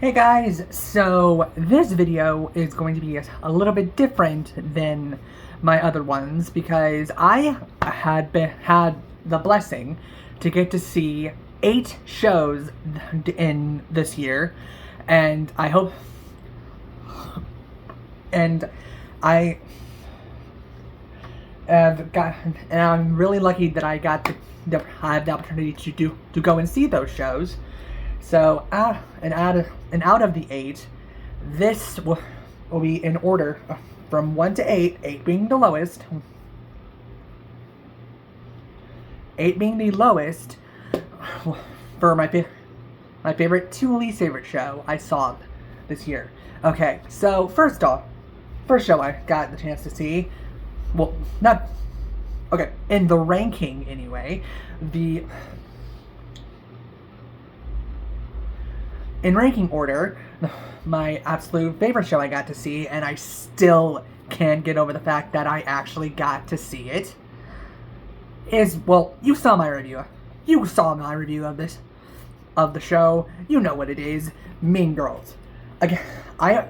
Hey guys, so this video is going to be a little bit different than my other ones because I had the blessing to get to see 8 shows in this year, and I hope and I and I'm really lucky that I got to have the opportunity to go and see those shows. So, out of the 8, this will be in order from 1 to 8, 8 being the lowest. 8 being the lowest for my favorite to least favorite show I saw this year. Okay, so first show I got the chance to see, well, not, okay, in the ranking anyway, in ranking order, my absolute favorite show I got to see, and I still can't get over the fact that I actually got to see it, is, well, you saw my review. You saw my review of the show. You know what it is. Mean Girls. Again,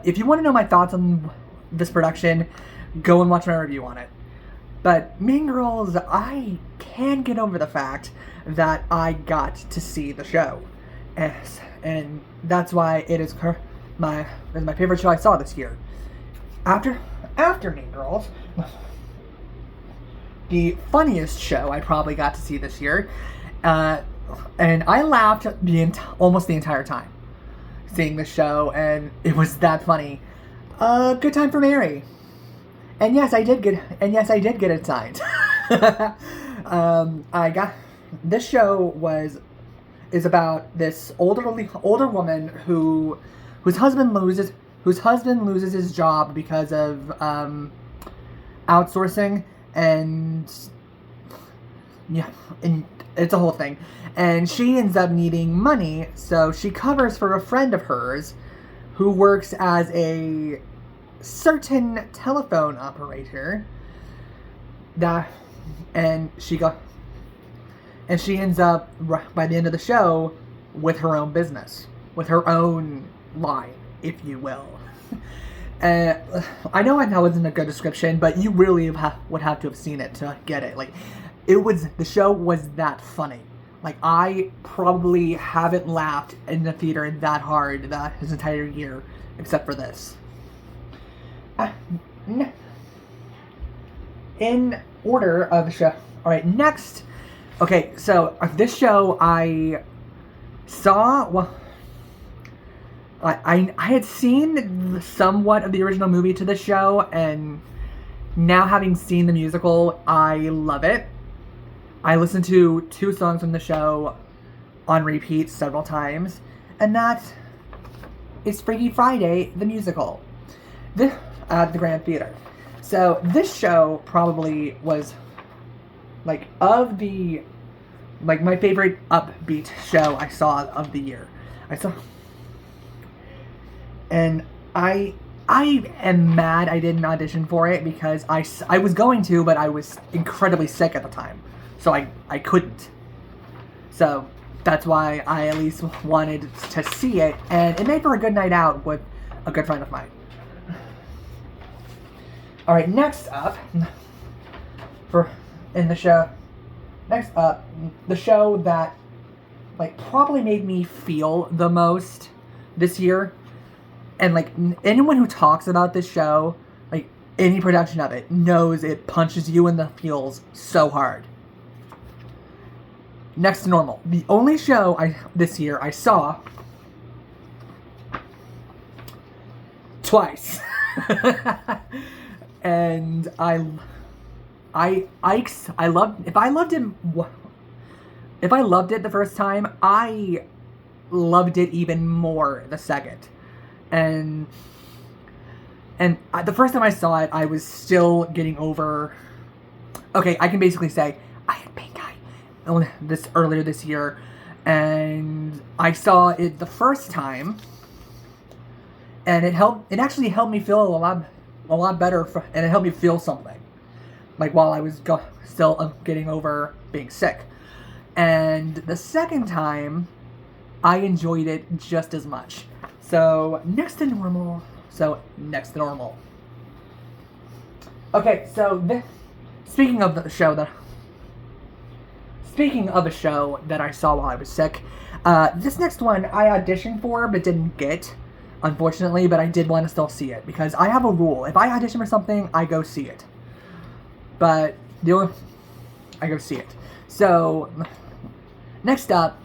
if you want to know my thoughts on this production, go and watch my review on it. But Mean Girls, I can't get over the fact that I got to see the show. And that's why it is my favorite show I saw this year. After Mean Girls, the funniest show I probably got to see this year, and I laughed almost the entire time seeing the show, and it was that funny. Good Time for Mary, and yes, I did get it signed. This show is about this older woman whose husband loses his job because of outsourcing, and yeah, and it's a whole thing. And she ends up needing money, so she covers for a friend of hers who works as a certain telephone operator. And she ends up, by the end of the show, with her own business. With her own line, if you will. I know that wasn't a good description, but you really would have to have seen it to get it. Like, the show was that funny. Like, I probably haven't laughed in the theater that hard this entire year, except for this. In order of the show. Alright, next. Okay, so this show I saw, well, I had seen somewhat of the original movie to this show, and now having seen the musical, I love it. I listened to 2 songs from the show on repeat several times, and that is Freaky Friday, the musical, at the Grand Theater. So this show probably was, like, my favorite upbeat show I saw of the year. And I am mad I didn't audition for it because I was going to, but I was incredibly sick at the time. So I couldn't. So that's why I at least wanted to see it, and it made for a good night out with a good friend of mine. Alright, next up, the show that, like, probably made me feel the most this year, and, like, anyone who talks about this show, like, any production of it, knows it punches you in the feels so hard. Next to Normal. The only show this year I saw twice. And I loved, if I loved it the first time, I loved it even more the second. And the first time I saw it, I was still getting over, okay, I can basically say, I had pink eye earlier this year, and I saw it the first time, and it actually helped me feel a lot better, and it helped me feel something, like, while I was still getting over being sick. And the second time, I enjoyed it just as much. So next to normal. Okay, so speaking of a show that I saw while I was sick, this next one I auditioned for but didn't get, unfortunately, but I did want to still see it because I have a rule. If I audition for something, I go see it. I go see it. So next up,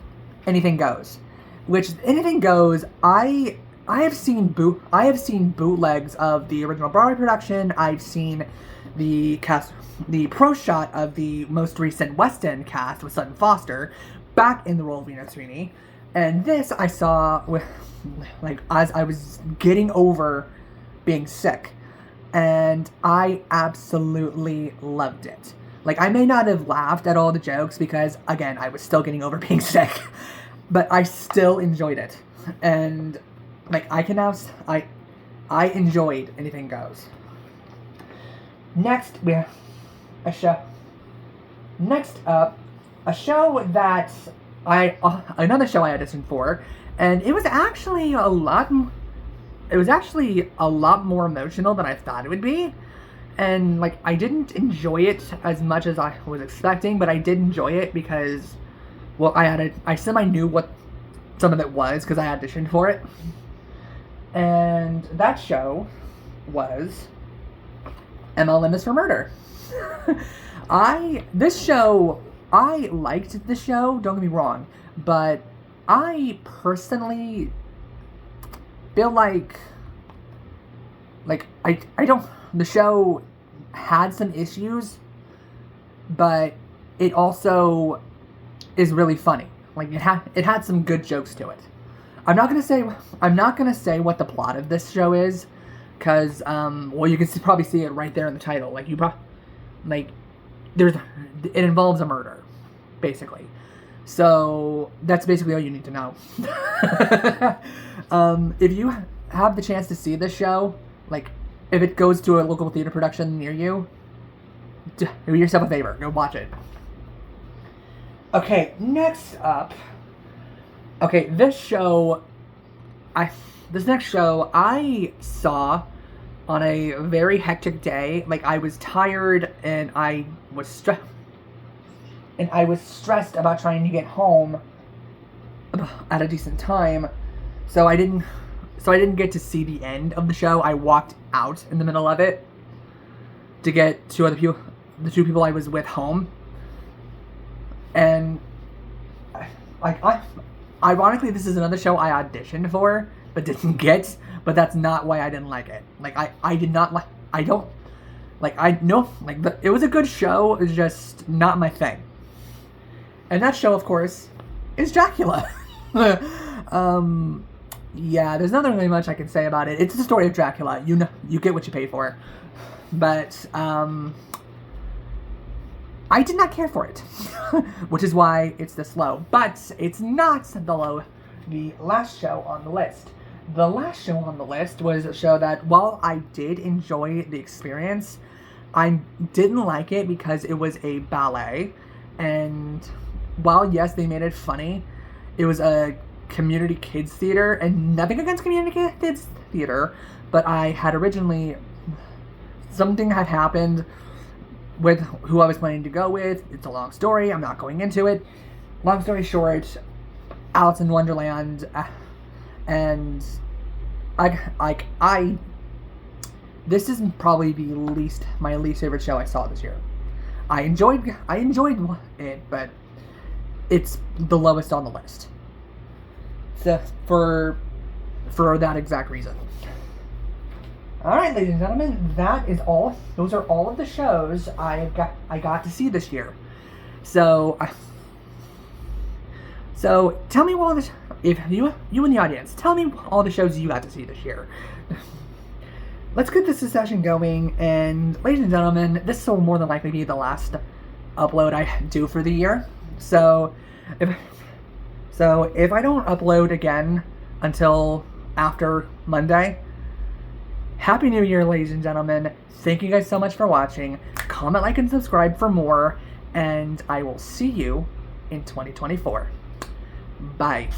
Anything Goes. Which Anything Goes, I have seen bootlegs of the original Broadway production. I've seen the pro shot of the most recent West End cast with Sutton Foster back in the role of Reno Sweeney, and this I saw with as I was getting over being sick, and I absolutely loved it. I may not have laughed at all the jokes because, again, I was still getting over being sick, but I still enjoyed it, and I enjoyed Anything Goes. Next, we have a show. Next up, a show that another show I auditioned for, and it was actually a lot more emotional than I thought it would be, and I didn't enjoy it as much as I was expecting, but I did enjoy it because, well, I semi knew what some of it was because I auditioned for it, and that show was MLM is for Murder. I liked the show, don't get me wrong, but I personally feel the show had some issues, but it also is really funny. It had some good jokes to it. I'm not gonna say what the plot of this show is, because you can probably see it right there in the title. It involves a murder, basically. So that's basically all you need to know. If you have the chance to see this show, if it goes to a local theater production near you, do yourself a favor, go watch it. Okay, next up. Okay, this next show I saw on a very hectic day. I was tired and I was stressed about trying to get home at a decent time. So I didn't get to see the end of the show. I walked out in the middle of it to get the two people I was with home. And ironically, this is another show I auditioned for but didn't get, but that's not why I didn't like it. It was a good show, it's just not my thing. And that show, of course, is Dracula. Yeah, there's nothing really much I can say about it. It's the story of Dracula. You get what you pay for. But, I did not care for it, which is why it's this low. But it's not the last show on the list. The last show on the list was a show that, while I did enjoy the experience, I didn't like it because it was a ballet. And while, yes, they made it funny, it was a community kids theater, and nothing against community kids theater, but something had happened with who I was planning to go with. It's a long story, I'm not going into it. Long story short, Alice in Wonderland, and this is probably my least favorite show I saw this year. I enjoyed it, but it's the lowest on the list. So for that exact reason. Alright, ladies and gentlemen, those are all of the shows I got to see this year. So tell me if you in the audience, tell me all the shows you got to see this year. Let's get this discussion going, and ladies and gentlemen, this will more than likely be the last upload I do for the year. So if I don't upload again until after Monday, Happy New Year, ladies and gentlemen. Thank you guys so much for watching. Comment, like, and subscribe for more, and I will see you in 2024. Bye.